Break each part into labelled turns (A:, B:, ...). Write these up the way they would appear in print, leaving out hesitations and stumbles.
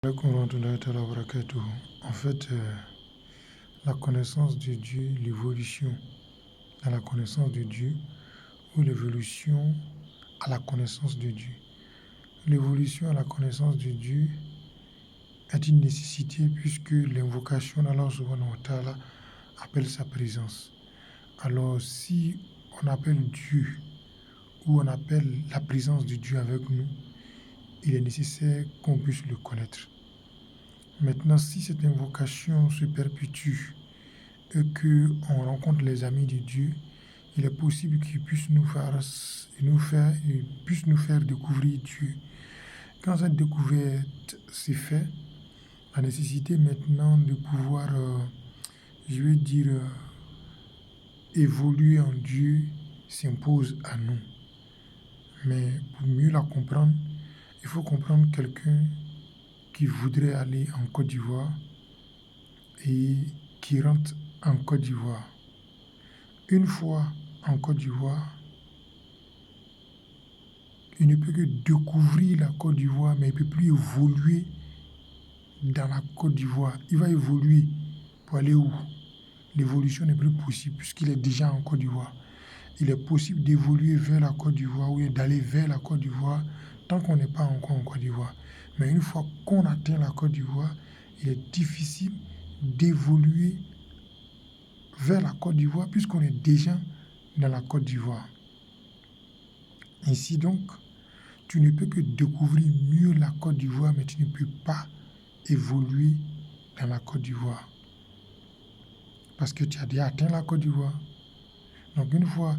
A: Alaikum warahmatullahi ta'ala wa barakatuh. En fait, la connaissance de Dieu, l'évolution dans la connaissance de Dieu ou l'évolution à la connaissance de Dieu. L'évolution à la connaissance de Dieu est une nécessité puisque l'invocation d'Allah subhanahu wa ta'ala appelle sa présence. Alors si on appelle Dieu ou on appelle la présence de Dieu avec nous, il est nécessaire qu'on puisse le connaître. Maintenant, si cette invocation se perpétue et qu'on rencontre les amis de Dieu, il est possible qu'ils puissent puissent nous faire découvrir Dieu. Quand cette découverte s'est faite, la nécessité maintenant de pouvoir, évoluer en Dieu s'impose à nous. Mais pour mieux la comprendre, il faut comprendre quelqu'un qui voudrait aller en Côte d'Ivoire et qui rentre en Côte d'Ivoire. Une fois en Côte d'Ivoire, il ne peut que découvrir la Côte d'Ivoire, mais il ne peut plus évoluer dans la Côte d'Ivoire. Il va évoluer pour aller où? L'évolution n'est plus possible puisqu'il est déjà en Côte d'Ivoire. Il est possible d'évoluer vers la Côte d'Ivoire ou d'aller vers la Côte d'Ivoire tant qu'on n'est pas encore en Côte d'Ivoire. Mais une fois qu'on atteint la Côte d'Ivoire, il est difficile d'évoluer vers la Côte d'Ivoire puisqu'on est déjà dans la Côte d'Ivoire. Ainsi donc, tu ne peux que découvrir mieux la Côte d'Ivoire, mais tu ne peux pas évoluer dans la Côte d'Ivoire. Parce que tu as déjà atteint la Côte d'Ivoire. Donc une fois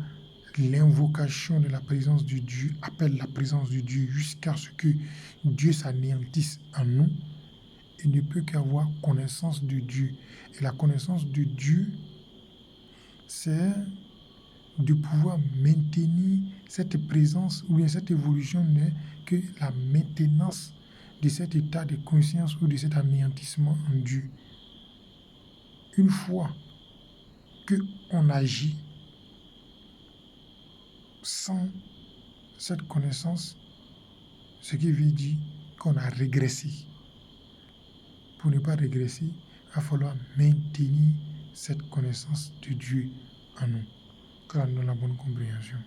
A: l'invocation de la présence de Dieu appelle la présence de Dieu jusqu'à ce que Dieu s'anéantisse en nous, il ne peut qu'avoir connaissance de Dieu. Et la connaissance de Dieu, c'est de pouvoir maintenir cette présence ou bien cette évolution n'est que la maintenance de cet état de conscience ou de cet anéantissement en Dieu. Une fois qu'on agit sans cette connaissance, ce qui veut dire qu'on a régressé. Pour ne pas régresser, il va falloir maintenir cette connaissance de Dieu en nous. Que nous avons la bonne compréhension.